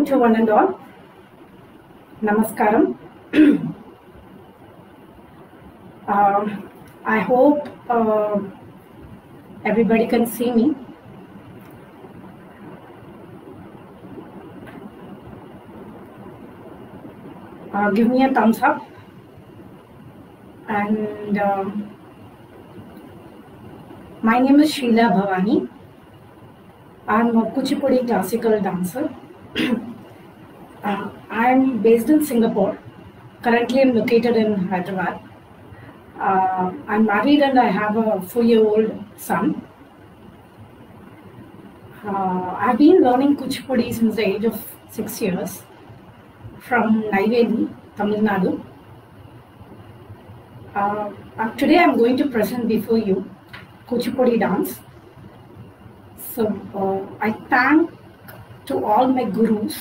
to one and all. Namaskaram. I hope everybody can see me. Give me a thumbs up. And my name is Sheila Bhavani. I'm a Kuchipudi classical dancer. I'm based in Singapore. Currently, I'm located in Hyderabad. I'm married and I have a 4-year-old son. I've been learning Kuchipudi since the age of 6 years from Neyveli, Tamil Nadu. Today, I'm going to present before you Kuchipudi dance. So, I thank to all my gurus.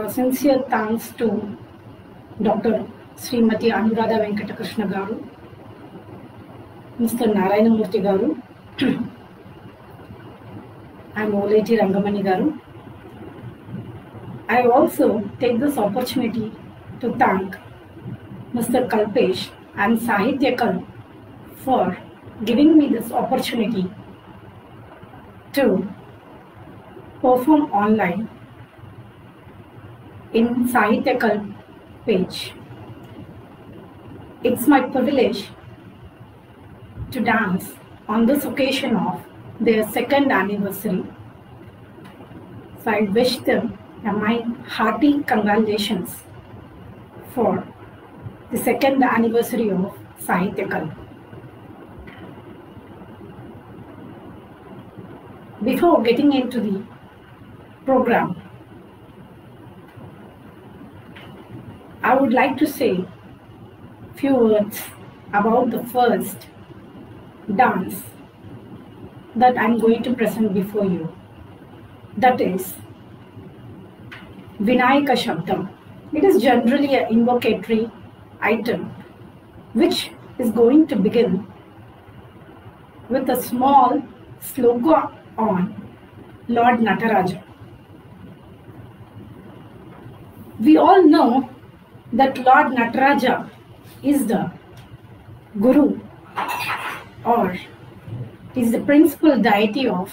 Sincere thanks to Dr. Srimati Anuradha Venkatakrishna Garu, Mr. Narayanamurthy Garu, and Oleti Rangamani Garu. I also take this opportunity to thank Mr. Kalpesh and Sahityakal for giving me this opportunity to perform online in Sahityakal page. It's my privilege to dance on this occasion of their 2nd anniversary. So I wish them my hearty congratulations for the 2nd anniversary of Sahityakal. Before getting into the program, I would like to say a few words about the first dance that I'm going to present before you. That is Vinayaka Shabdam. It is generally an invocatory item which is going to begin with a small sloka on Lord Nataraja. We all know that Lord Nataraja is the Guru or is the principal deity of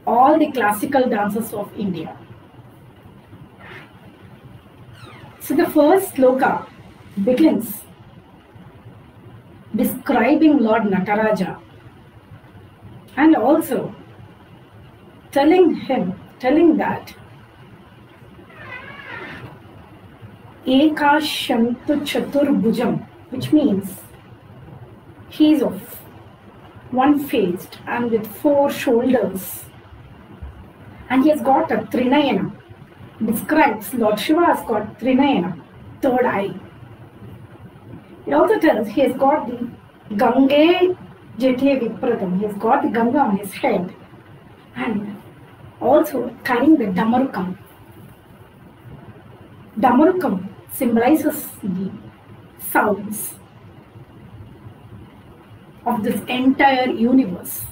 all the classical dances of India. So the first sloka begins describing Lord Nataraja and also telling that Ekashantu Chaturbhujam, which means he is of one-faced and with 4 shoulders, and he has got a Trinayana. Describes Lord Shiva has got Trinayana, 3rd eye. It also tells he has got the Gange Jethe Vipratam. He has got the Ganga on his head and also carrying the Damarukam. Damarukam symbolizes the sounds of this entire universe.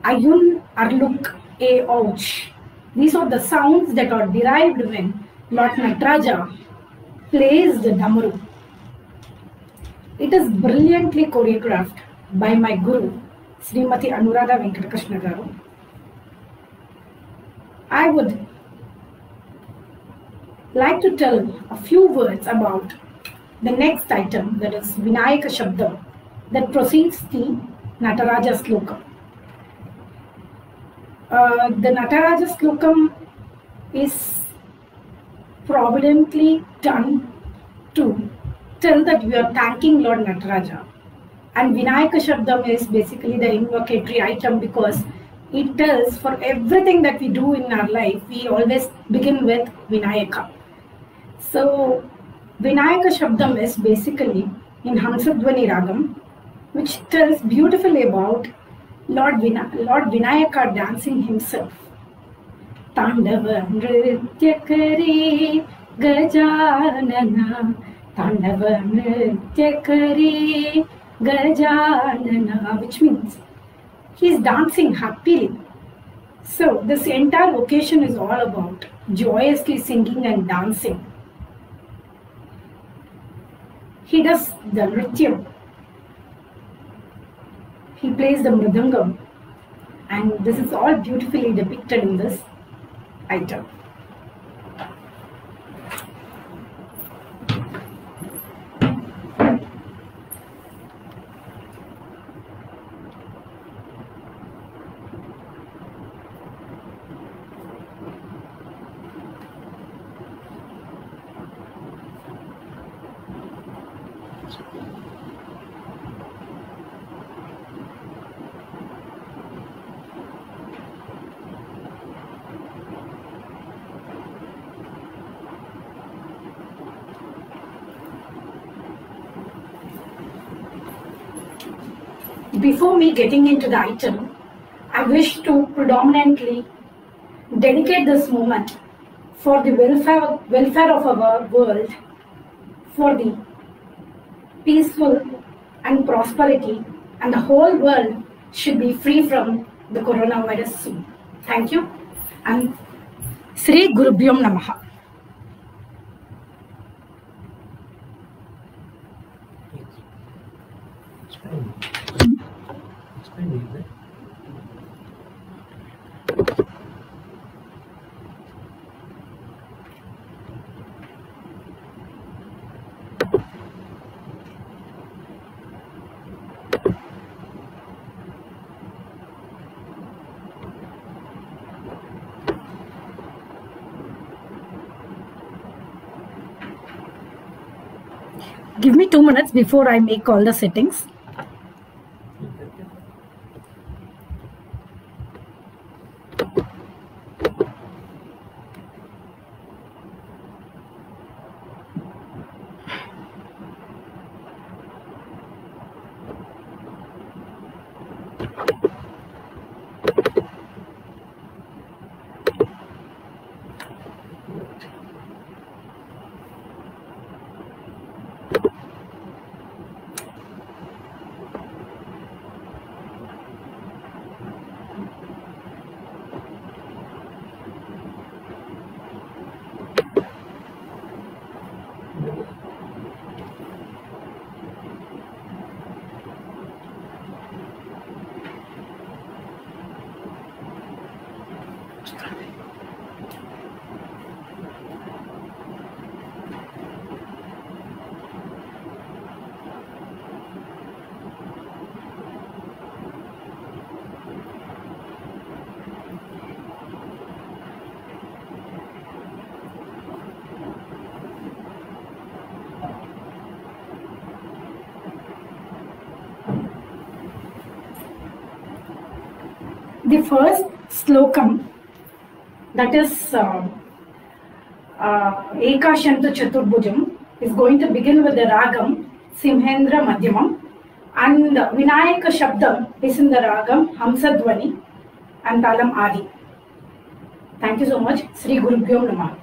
Ayun, Arluk, A, Ouch. These are the sounds that are derived when Lord Nataraja plays the Damaru. It is brilliantly choreographed by my guru, Srimati Anuradha Venkatakrishna Garu. I would like to tell a few words about the next item, that is Vinayaka Shabdam, that precedes the Nataraja Sloka. The Nataraja Slokam is providently done to tell that we are thanking Lord Nataraja. And Vinayaka Shabdam is basically the invocatory item because it tells for everything that we do in our life, we always begin with Vinayaka. So Vinayaka Shabdam is basically in Hamsadvani Ragam, which tells beautifully about Lord Vinayaka dancing himself. Tandava Nritya Kari Gajanana, Tandava Nritya Kari Gajanana, which means he is dancing happily. So this entire occasion is all about joyously singing and dancing. He does the nrityam. He plays the mridangam. And this is all beautifully depicted in this item. Before me getting into the item, I wish to predominantly dedicate this moment for the welfare of our world, for the peaceful and prosperity, and the whole world should be free from the coronavirus soon. Thank you, and Sri Gurubhyom Namaha. Give me 2 minutes before I make all the settings. The first slokam, that is Ekashantu Chaturbhujam, is going to begin with the ragam Simhendra Madhyamam, and Vinayaka Shabdam is in the ragam Hamsadvani and Talam Adi. Thank you so much. Sri Gurubhyom Namaha.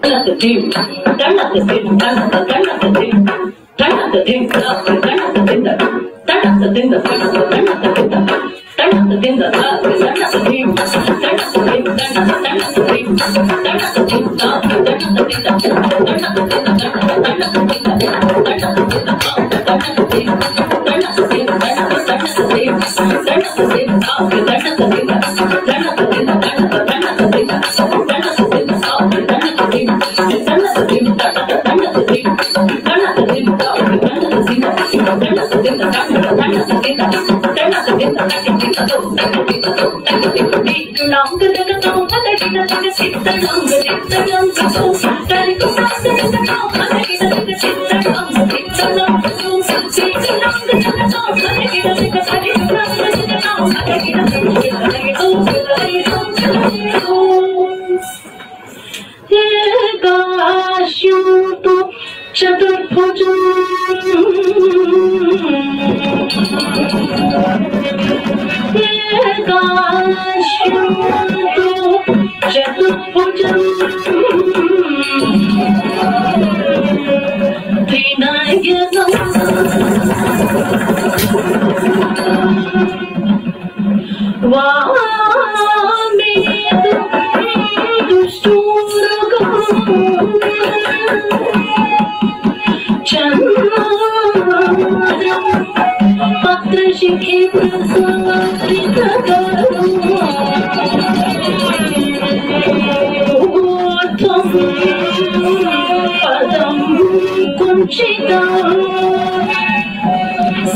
Turn up the team, turn up the team, turn up the team, turn up the team, turn up the team, turn up the team, turn up the team, turn up the team, turn up the team, turn up the team, turn up the team, turn up the team, turn up the team, Turn up the चतुर्भुजम् चतुर्भुजम् त्रिनयनम् वामे दुष्टूरगम् चन्द्रम् पत्रशिखेन्द्र पदं कुञ्चितं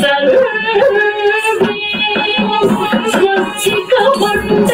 सर्वे स्वस्तिकमण्डलम्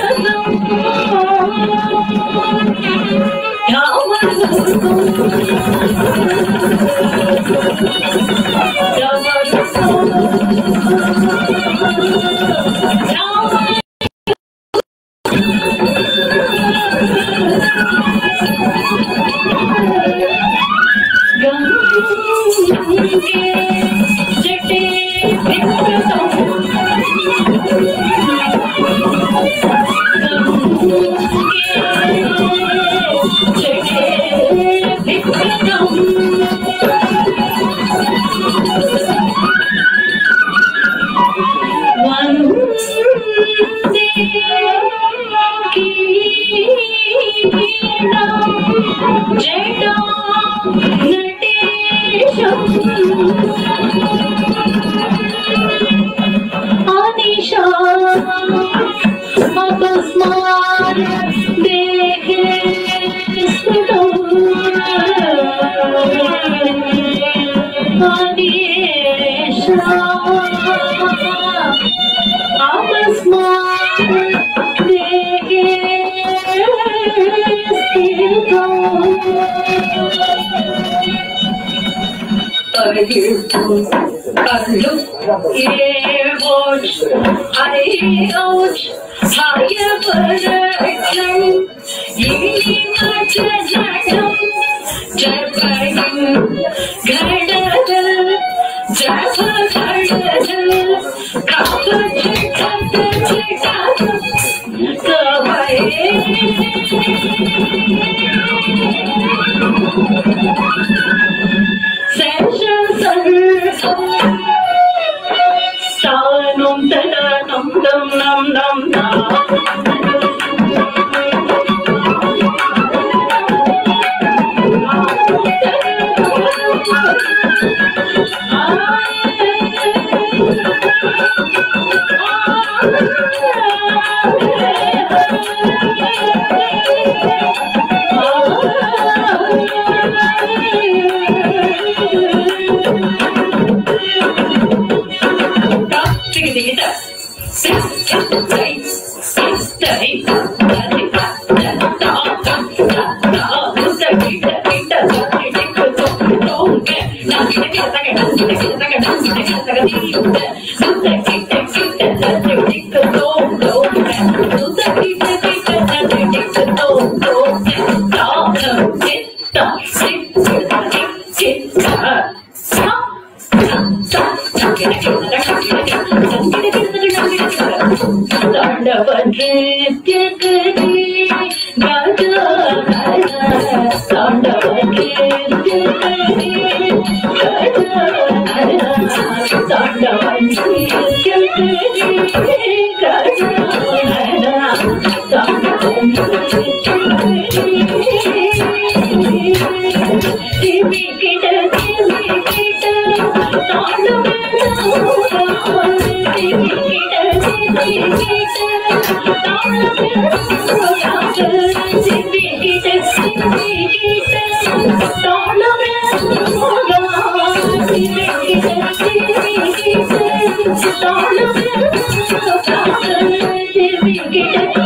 Stop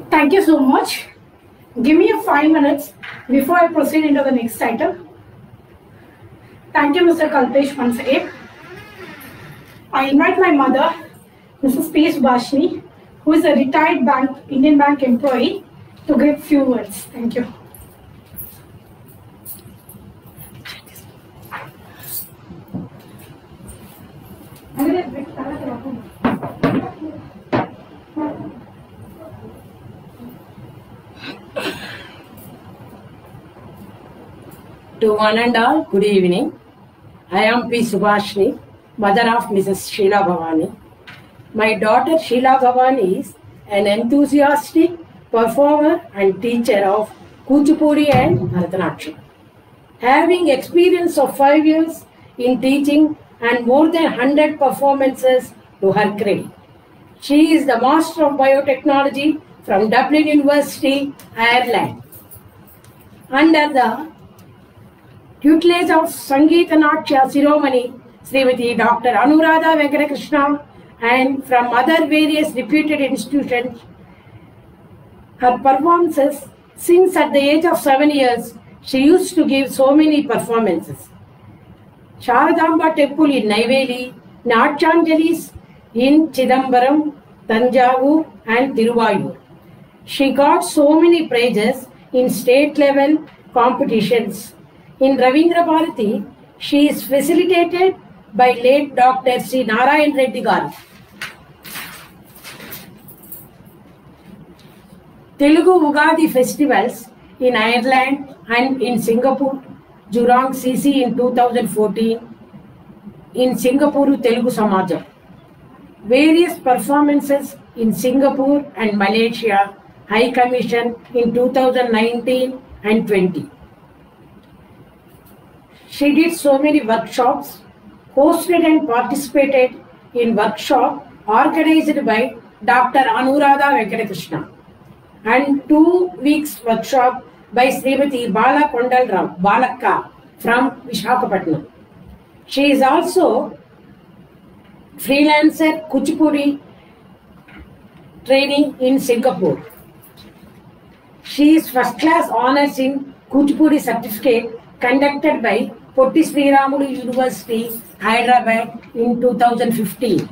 Thank you so much. Give me 5 minutes before I proceed into the next item. Thank you, Mr. Kalpesh, once again. I invite my mother, Mrs. P. Subhashini, who is a retired Indian Bank employee, to give few words. Thank you. To one and all, good evening. I am P. Subhashini, mother of Mrs. Sheila Bhavani. My daughter Sheila Bhavani is an enthusiastic performer and teacher of Kuchipudi and Bharatanatyam. Having experience of 5 years in teaching and more than 100 performances to her credit. She is the Master of Biotechnology from Dublin University, Ireland. Under the Tutelage of Sangeeta Natya Ceremony, Srimati Dr. Anuradha Venkatakrishna, and from other various reputed institutions. Her performances, since at the age of 7 years, she used to give so many performances. Sharadamba Temple in Neyveli, Natyanjalis in Chidambaram, Tanjavur and Tiruvayur. She got so many prizes in state level competitions. In Ravindra Bharati, she is facilitated by late Dr. C. Narayan Reddy Garu. Telugu Ugadi festivals in Ireland and in Singapore, Jurong CC in 2014, in Singapore Telugu Samajam. Various performances in Singapore and Malaysia High Commission in 2019 and 20. She did so many workshops, hosted and participated in workshop organized by Dr. Anuradha Venkatakrishna and 2 weeks workshop by Srimati Bala Kondalram Balakka from Visakhapatnam. She is also freelancer Kuchipudi training in Singapore. She is first class honors in Kuchipudi certificate conducted by Potti Sriramulu University, Hyderabad in 2015.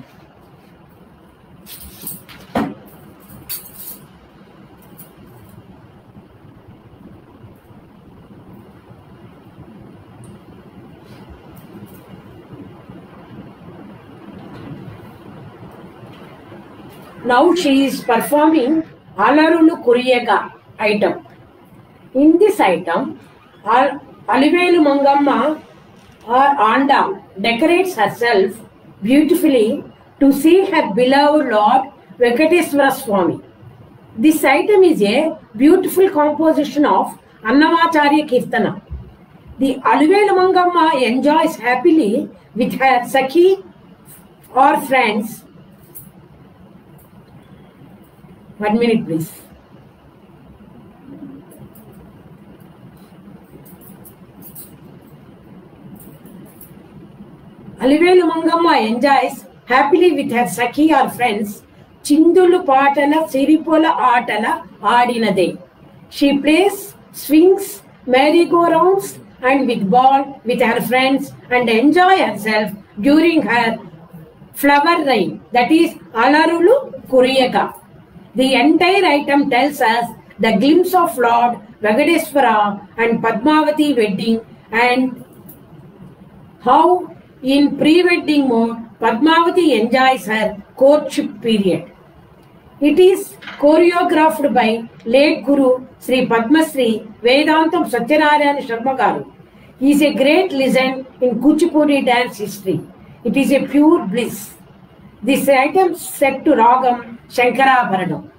Now she is performing Alarulu Kuriyega item. In this item, Alivelu Mangamma or Anda decorates herself beautifully to see her beloved Lord Venkateswara Swami. This item is a beautiful composition of Annamacharya Kirtana. The Alivelu Mangamma enjoys happily with her Sakhi or friends. 1 minute, please. Alivelu Mangamma enjoys happily with her Sakhi or friends. Chindulu Patala Siripola Atala Adinade. She plays swings, merry-go-rounds and with ball with her friends and enjoy herself during her flower ride, that is Alarulu Kuriyega. The entire item tells us the glimpse of Lord Venkateswara and Padmavati wedding and how in pre-wedding mode Padmavati enjoys her courtship period. It is choreographed by late Guru Sri Padmasri Vedantam Satyanarayana Sharma Garu. He is a great legend in Kuchipudi dance history. It is a pure bliss. This item set to Ragam Shankara Bharanam.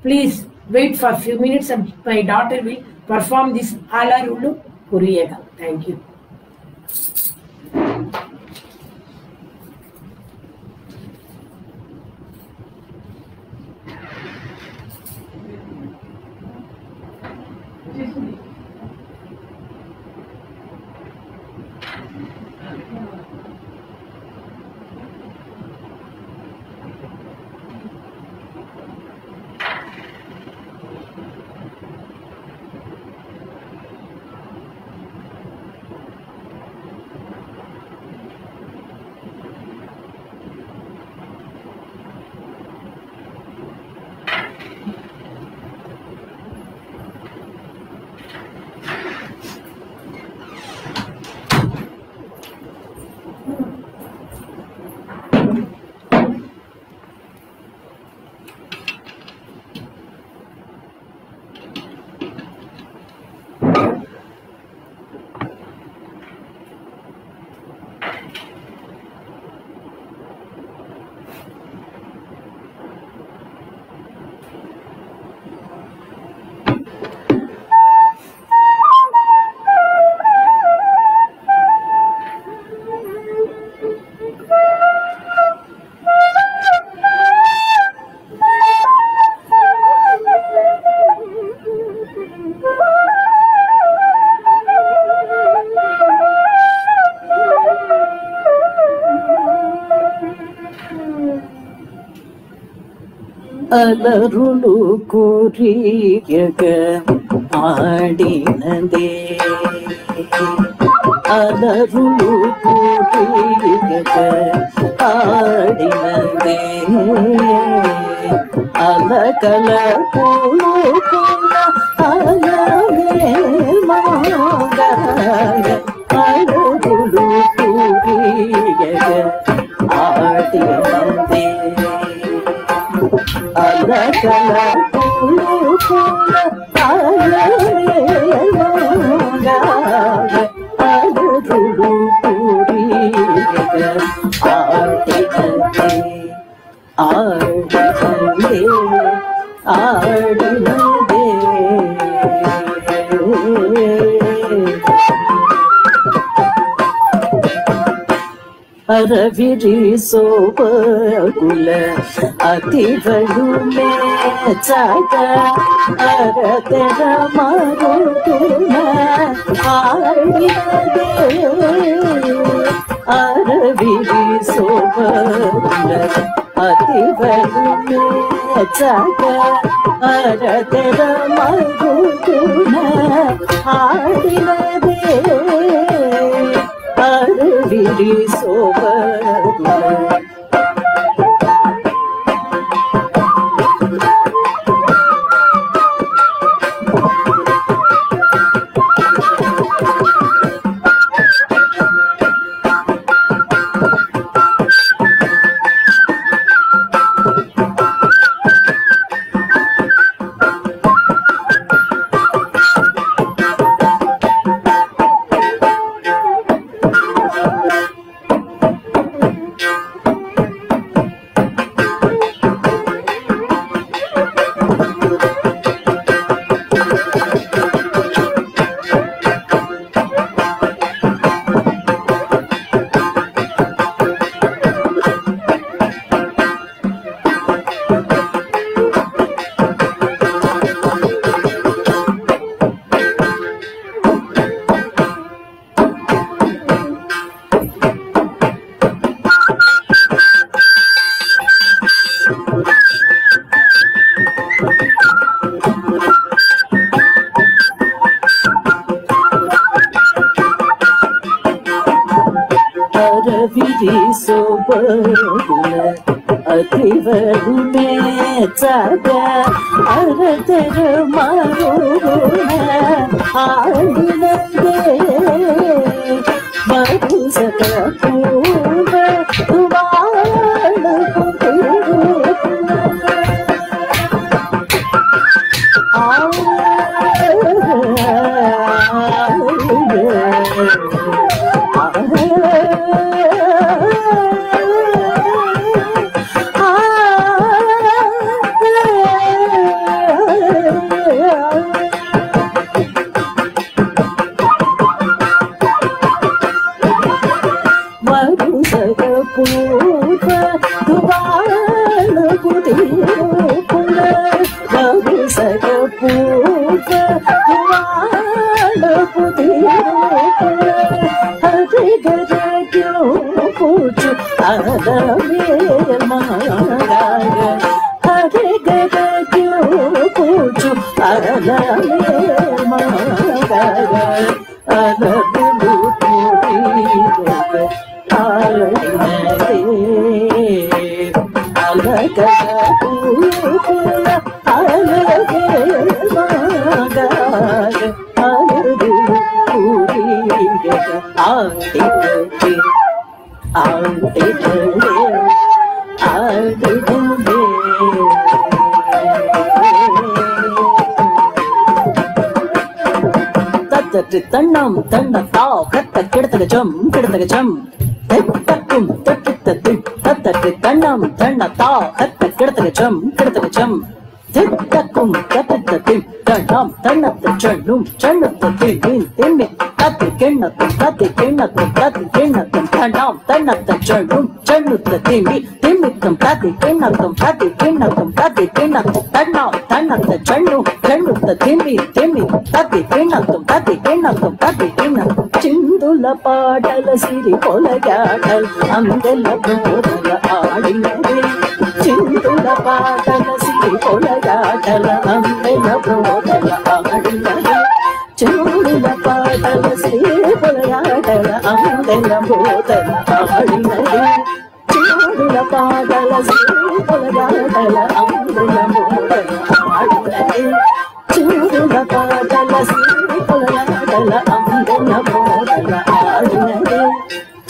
Please wait for a few minutes and my daughter will perform this Alarulu Kuriyega. Thank you. అలరులు కురియగ ఆడినదే అలరులు కురియగ ఆడినదే అలకల పూలు పూల అలవే మోగగ అలరులు కురియగ ఆడినదే అలకల పూలు పూల అలవే మోగగ అలరులు కురియగ ఆడినదే ఆడినదే ఆడినదే అరవిరి సోబగుల అతివలు మేచక అరతెర మరుతున ఆడినదే అరవిరి సోబగుల అతివలు మేచక అరతెర మరుతున ఆడినదే అరవిరి సోబగుల అరవిరి సోబగుల అతివలు మేచక అరతెర మరుతున ఆడినదే మరుసట పూవ தண்ணம் தண்ண தாவ் கத்த கிடத்தக ஜம் தக்கும் தட்டு தத்தட்டு தண்ணம் தண்ண தாவ் கத்த கிடத்தக ஜம் தக்கும் தட்டு தண்ணம் தண்ணத்து சண்ணுத்து திம்மி தத்தி கிண்ணத்தும் தண்ணம் தண்ணத்து சண்ணுத்து திம்மித்தும் தத்தி கிண்ணத்தும் தண்ணம் தண்ணத்து சண்ணுத்து திம்மி தத்தி கிண்ணத்தும் చిందుల పాటల సిరి పొలగాటల్ అందెల బోధల ఆడినదే చిందుల పాటల సిరి సిరి పొలగాటల అందెల బోధల ఆడినది చెవుల పాటల సిరి పొలగాటల అందెల బోధల ఆడినది చెవుల పాటల సిరి పొలగాటల అందెల బోధల ఆడినది చెవుల పాటల సిరి పొలగాటల అందెల బోధల ఆడినది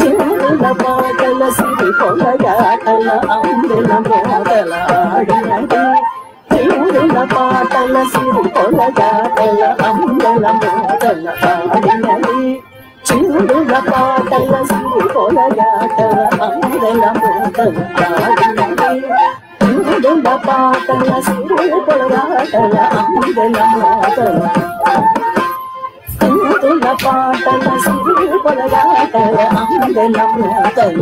చెవుల పాటల సిరి పొలగాటల అందెల బోధల ఆడినది చెవుల పాటల సిరి పొలగాటల అందెల బోధల ఆడినది చెవుల పాటల సిరి పొలగాటల అందెల బోధల ఆడినది చెవుల పాటల సిరి పొలగాటల అందెల బోధల చెవుల పాటల సిరి పొలగాటల అందెల బోధల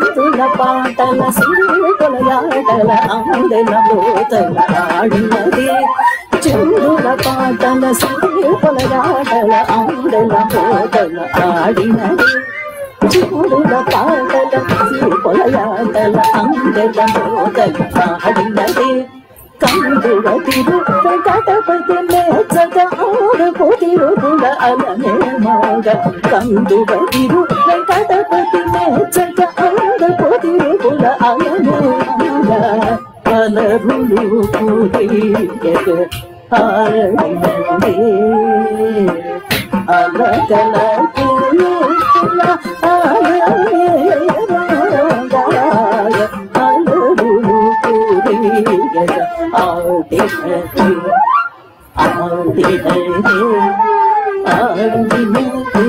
చెవుల పాటల సిరి పొలగాటల అందెల బోధల ఆడినది చెవుల పాటల సిరి పొలగాటల అందెల బోధల ఆడినది చెవుల పాటల సిరి పొలగాటల అందెల బోధల ఆడినది కందువ తిరు వెంకటపతి మేచక ఆడపు తిరుగుల అలనే మాగ కందువ తిరు వెంకటపతి మేచక ఆడపు తిరుగుల అలనే మాగ అలరులు పూరీయక ఆడినది అలకల పూల అలనే మాగ అలరులు పూరీయక ఆడినది ఆడినది ఆడినది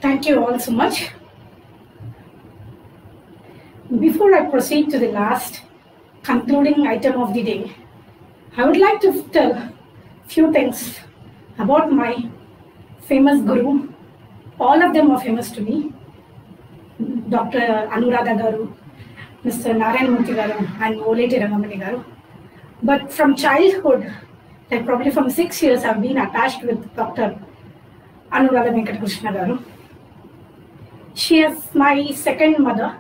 Thank you all so much. Before I proceed to the last concluding item of the day, I would like to tell a few things about my famous guru. All of them are famous to me. Dr. Anuradha Garu, Mr. Narayan Murthy Garu, and Oleti Rangamani Garu. But from childhood, like probably from 6 years, I've been attached with Dr. Anuradha Venkatakrishna Garu. She is my second mother.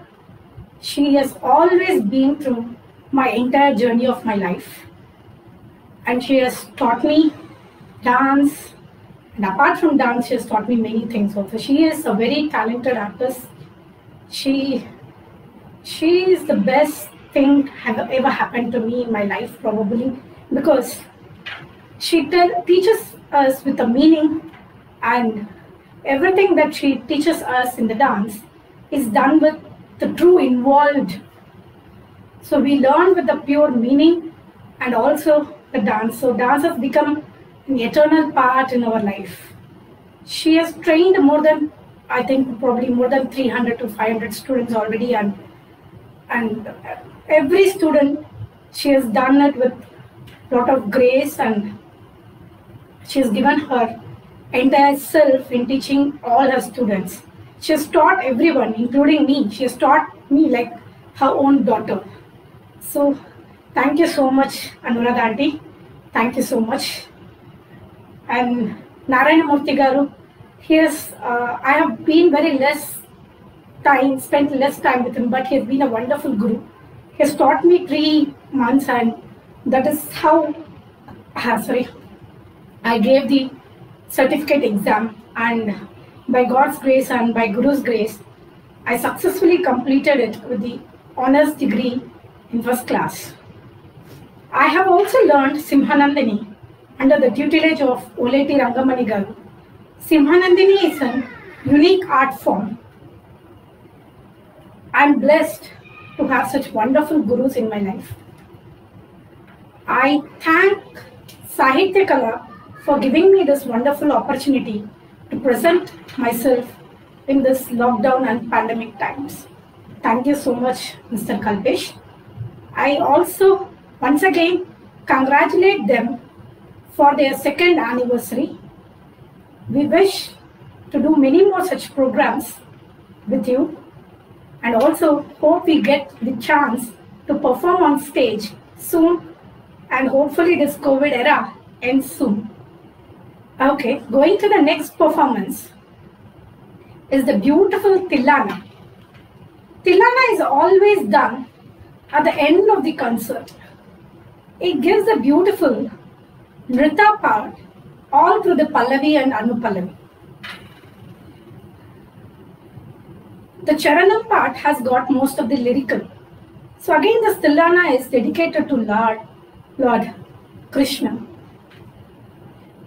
She has always been through my entire journey of my life. And she has taught me dance. And apart from dance, she has taught me many things also. She is a very talented artist. She is the best thing have ever happened to me in my life, probably, because she teaches us with a meaning, and everything that she teaches us in the dance is done with the true involved. So we learn with the pure meaning and also the dance. So dance has become an eternal part in our life. She has trained more than, I think, probably more than 300 to 500 students already, and every student, she has done it with a lot of grace, and she has given her entire self in teaching all her students. She has taught everyone, including me. She has taught me like her own daughter. So thank you so much, Anuradha aunty. Thank you so much. And Narayana Murthy garu, I have been spent less time with him, but he has been a wonderful guru. He has taught me 3 months, and that is how I gave the certificate exam, and by God's grace and by Guru's grace, I successfully completed it with the honors degree in first class. I have also learned Simhanandini under the tutelage of Oleti Rangamani garu. Simhanandini is a unique art form. I am blessed to have such wonderful gurus in my life. I thank Sahitya Kala for giving me this wonderful opportunity to present myself in this lockdown and pandemic times. Thank you so much, Mr. Kalpesh. I also once again congratulate them for their 2nd anniversary. We wish to do many more such programs with you, and also hope we get the chance to perform on stage soon, and hopefully this COVID era ends soon. Okay, going to the next performance is the beautiful Tillana. Tillana is always done at the end of the concert. It gives a beautiful Nrita part all through the Pallavi and Anupallavi. The Charanam part has got most of the lyrical. So again, this Tillana is dedicated to Lord Krishna.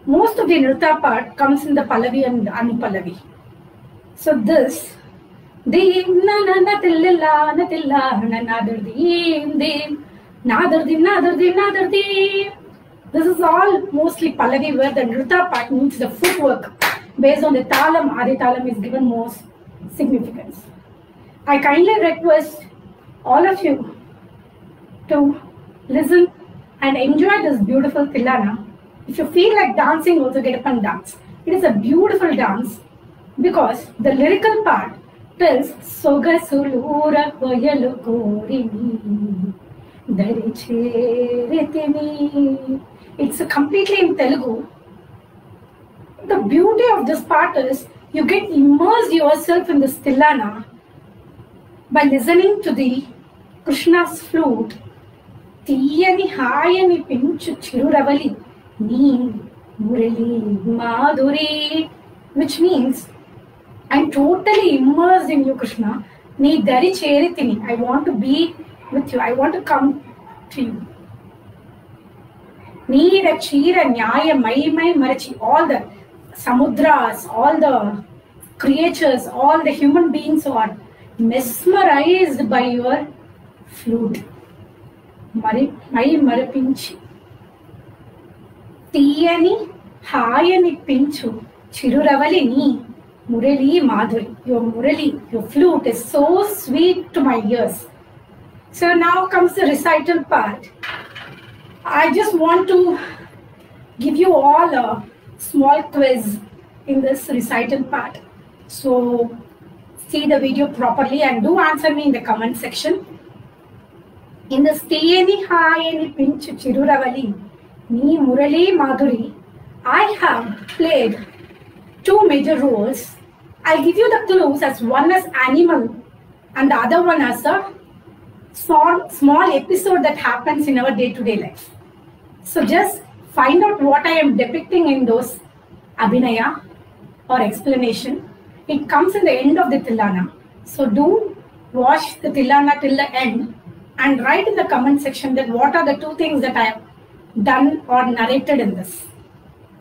Most of the Nrita part comes in the Pallavi and Anupallavi. So this, Deem na na na tillilla na tilla na nadar deem deem nadar deem nadar deem nadar deem. This is all mostly Pallavi, where the Nrita part needs the footwork. Based on the Talam, Adi Talam is given most significance. I kindly request all of you to listen and enjoy this beautiful Tillana. If you feel like dancing, also get up and dance. It is a beautiful dance because the lyrical part tells Soga Sulura Koyalu Korini Daricheritini. It's completely in Telugu. The beauty of this part is you get immersed yourself in this Tillana by listening to the Krishna's flute. Tiyani Hayani Pinchu Chiruravali Ni Murali Madhuri, which means I'm totally immersed in you, Krishna. Nee dari cheritini. I want to be with you. I want to come to you. Neera, Chira, Nyaya, Mai, Marachi, all the samudras, all the creatures, all the human beings who are mesmerized by your flute. Mai Marapinchi. Tiyani, Hayani Pinchu, Chiruravali ni. Murali Madhuri, your Murali, your flute is so sweet to my ears. So now comes the recital part. I just want to give you all a small quiz in this recital part. So see the video properly and do answer me in the comment section. In the Stiyani Hayani Pinchu Chiruravali, Ni Murali Madhuri, I have played 2 major roles. I'll give you the clues as one as animal and the other one as a small episode that happens in our day-to-day life. So just find out what I am depicting in those abhinaya or explanation. It comes in the end of the Tillana. So do watch the Tillana till the end and write in the comment section that what are the 2 things that I have done or narrated in this.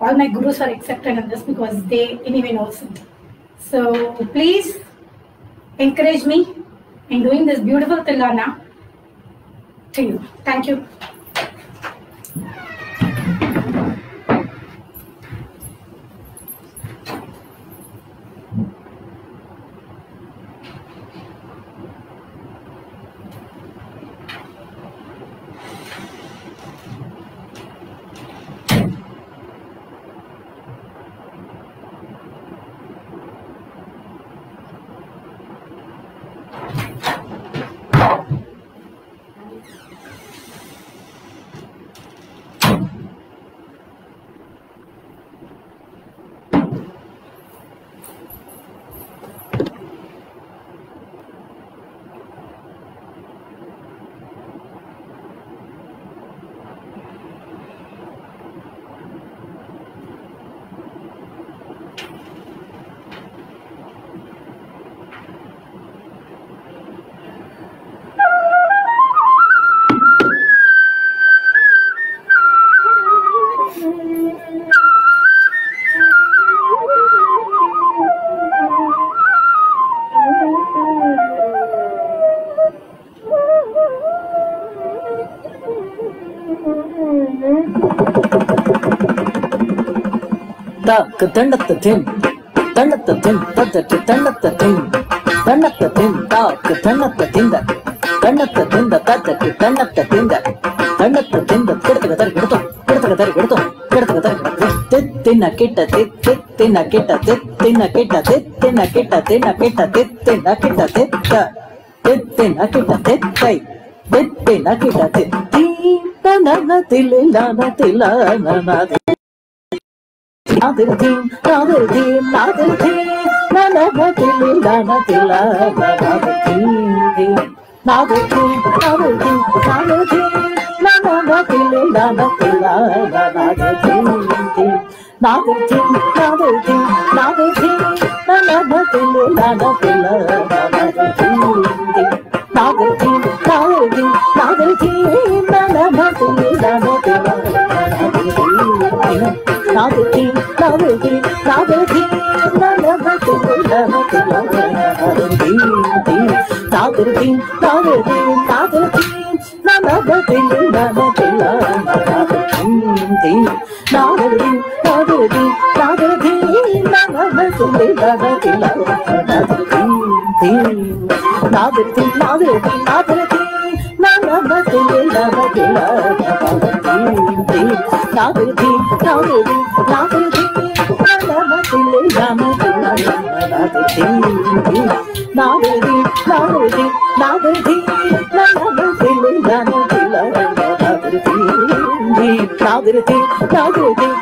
All my gurus are accepted in this because they anyway knows it. So please encourage me in doing this beautiful Tillana to you. Thank you. Tak tandata tim tadati tandata tim tak tandata tinda tadati tandata tinda తిన్న కిట్ట తిన్న కిట్ట తిన్న కిట్ట తిన్న కిట్ట తిన్న కిట్ట తిన్న కిట్ట తిన్న కిట్ట తిత్తై తిన్న కిట్ట తిన్న తిల్లాన తిల్లాన నాదిర్ ధీం నాదిర్ ధీం నాదిర్ ధీం నన తిల్లాన తిల్లాన నాదిర్ ధీం నాదిర్ ధీం నాదిర్ ధీం నాదిర్ ధీం నన తిల్లాన తిల్లాన నాదిర్ ధీం నాదిర్ ధీం నాదిర్ ధీం నాదిర్ ధీం నన తిల్లాన తిల్లాన నాదిర్ ధీం నాదిర్ ధీం నాదిర్ ధీం నాదిర్ ధీం నన తిల్లాన తిల్లాన నాదిర్ ధీం నాదిర్ ధీం నాదిర్ ధీం నాదిర్ ధీం నన తిల్లాన తిల్లాన నాదిర్ ధీం నాదిర్ ధీం నాదిర్ ధీం నాదిర్ ధీం నన తిల్లాన తిల్లాన నాదిర్ ధీం నాదిర్ ధీం నాదిర్ ధీం నాదిర్ ధీం నన తిల్లాన తిల్లాన నాదిర్ ధీం నాదిర్ ధీం నాదిర్ ధీం నాదిర్ ధీం నన తిల్లాన తిల్లాన నాదిర్ ధీం నాదిర్ ధీం నాదిర్ ధీం నన తిల్లాన తిల్లాన నాదిర్ ధీం నాదిర్ ధీం నాదిర్ ధీం నాదిర్ ధీం నన తిల్లాన తిల్లాన నాదిర్ ధీం నాదిర్ ధీం నాదిర్ ధీం నాదిర్ ధీం నన తిల్లాన తిల్లాన నాదిర్ ధీం నాదిర్ ధీం నాదిర్ ధీం నాదిర్ ధీం నన తిల్లాన తిల్లాన నాదిర్ ధీం నాదిర్ ధీం నాదిర్ ధీం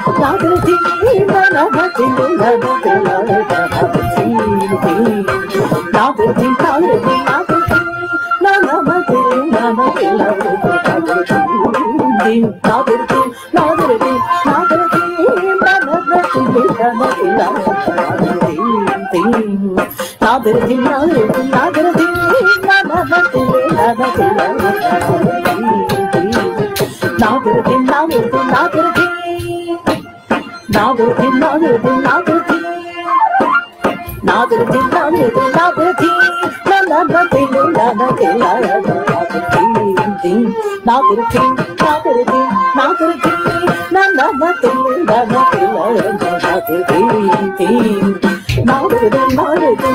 నాదిర్ ధీం నన తిల్లాన తిల్లాన నాదిర్ ధీం నాదిర్ ధీం నాదిర్ ధీం నాదిర్ ధీం నన తిల్లాన తిల్లాన నాదిర్ ధీం నాదిర్ ధీం నాదిర్ ధీం నాదిర్ ధీం నాదిర్ ధీం నాదిర్ ధీం నాదిర్ ధీం నాదిర్ ధీం నాదిర్ ధీం నన తిల్లాన తిల్లాన నాదిర్ ధీం నాదిర్ ధీం నాదిర్ ధీం నాదిర్ ధీం నన తిల్లాన తిల్లాన నాదిర్ ధీం నాదిర్ ధీం నాదిర్ ధీం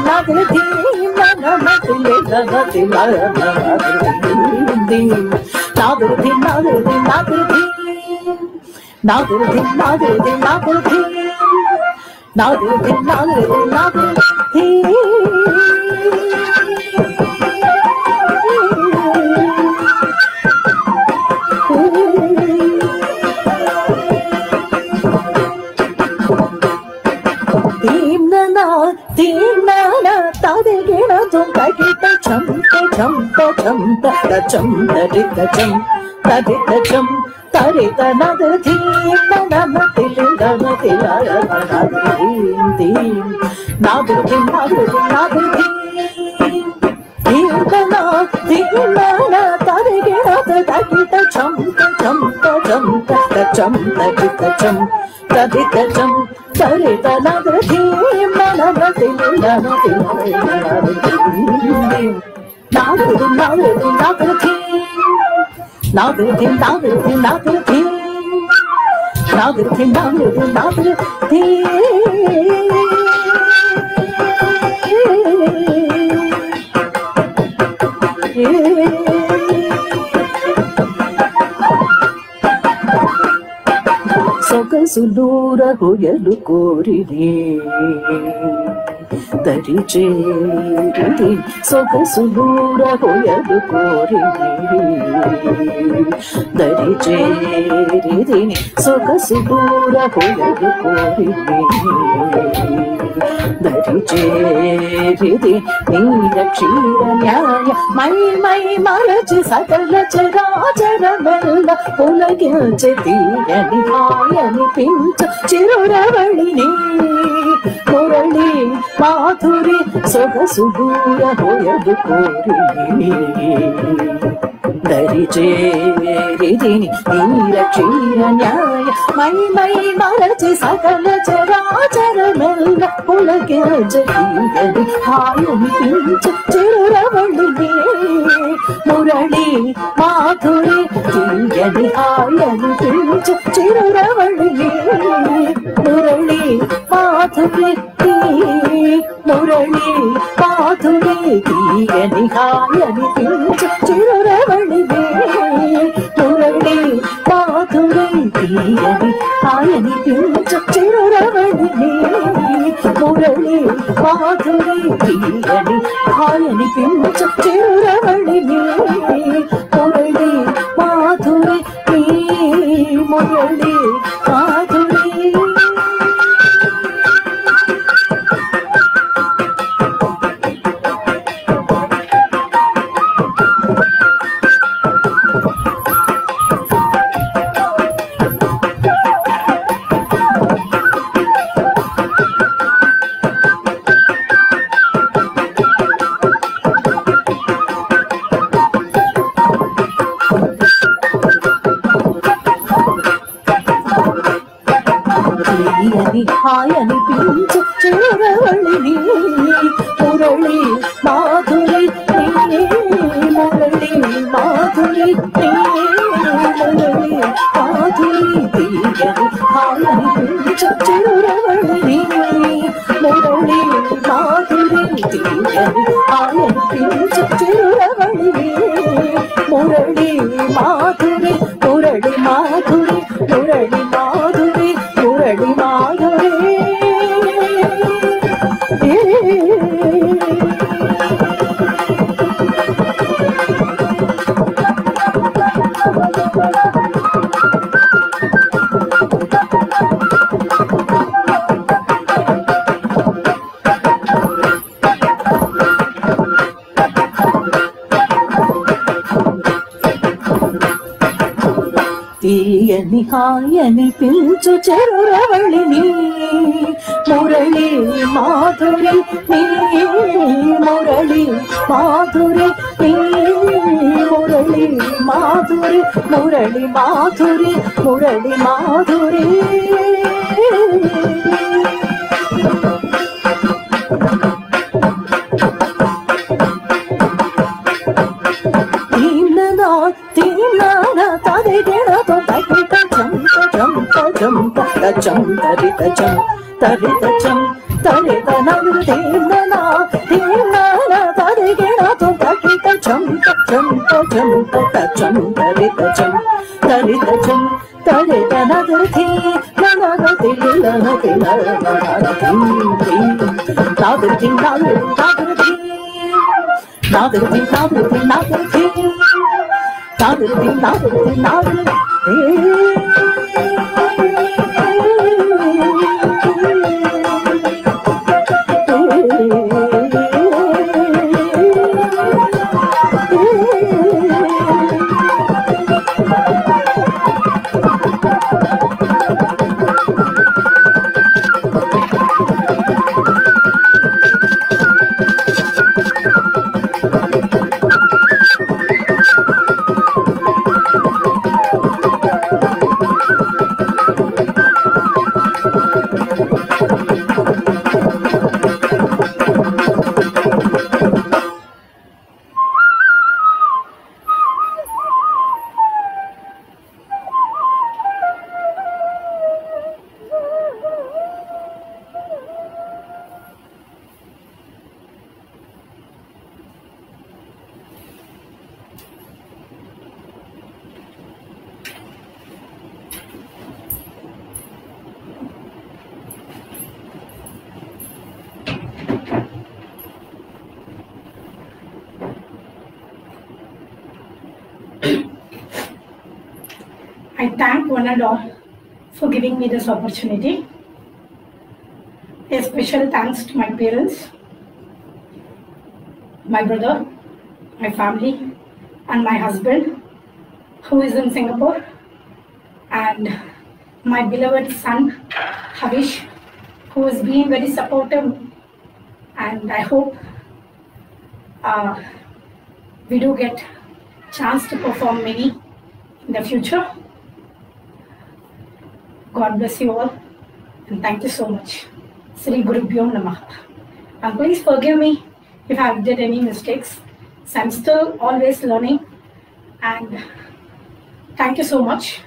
నాదిర్ ధీం నన తిల్లాన తిల్లాన నాదిర్ ధీం నాదిర్ ధీం నాదిర్ ధీం నాదిర్ ధీం నాదిర్ ధీం నాదిర్ ధీం నాదిర్ ధీం నాదిర్ ధీం నాదిర్ ధీం నాదిర్ ధీం దీననా తాదిగిన తుంకకిట చంప చంప చంప చంప రిత చం తరిత చం తరిత నాదిర్ ధీం నన తిల్లాన తిల్లాన నాదిర్ ధీం నాదిర్ ధీం నాదిర్ ధీం నాదిర్ ధీం దీననా దీననా తాదిగిన తుంకకిట చంప చంప చంప చంప రిత చం తరిత చం తరిత నాదిర్ ధీం నన తిల్లాన తిల్లాన నాదిర్ ధీం నాదిర్ ధీం నాదిర్ ధీం నాదిర్ ధీం నాదిర్ ధీం నాదిర్ ధీం నాదిర్ ధీం నాదిర్ ధీం నాదిర్ ధీం సొగసులూర హొయలు కోరినే దరి చేరి సొగసులూర హొయలు కోరినే దరి చేరి సొగసులూర హొయలు కోరినే దరి చేరి నీల క్షీర న్యాయ మై మై మరచి సకల చరాచరమెల్ల పులకించి తీయని హాయని పించ చిరురవళిని మురళి మాధురి సొగసు దూర హోయదు కోరిని దరి చేరిదిని నీర క్షీర న్యాయ మై మై మరచి సకల చరాచరమెల్ల పులకిరజీయని హాయనిపించు చిరురవళిని మురళి మాధురి తీయని హాయనిపించు చిరురవళిని మురళి మాధురి మురళి మాధురి తీయని హాయనిపించు చిరురవళిని మురళి మాధురి తీయని హాయనిపించు చిరురవళిని మురళి మాధురి తీయని హాయనిపించు చిరురవళిని మురళి మాధురి మురళి మాధురి. హాయని పించు చిరురవళిని మురళి మాధురి మురళి మాధురి మురళి మాధురి తీయని హాయని పించు చిరురవళిని మురళి మాధురి తీయని హాయని పించు చిరురవళిని మురళి మాధురి మురళి మాధురి మురళి మాధురి మురళి మాధురి. తీయని హాయని పిలుచు చెరురవళిని Murali Madhuri Murali Madhuri Murali Madhuri Murali Madhuri Murali Madhuri. తరితచం తరితనృతీర్ణనా తీర్ణన తరిగిణతో తరితచం తచం తచం తచం తరితచం తరితచం తరితనృతి ననగతి లనతి లనతి నాదృతి నాదృతి నాదృతి నాదృతి నాదృతి నాదృతి నాదృతి నాదృతి. I thank one and all for giving me this opportunity. A special thanks to my parents, my brother, my family, and my husband, who is in Singapore, and my beloved son, Havish, who has been very supportive, and I hope we do get chance to perform many in the future. God bless you all, and thank you so much. Sri Gurubhyo Namaha. And please forgive me if I did any mistakes. So I'm still always learning, and thank you so much.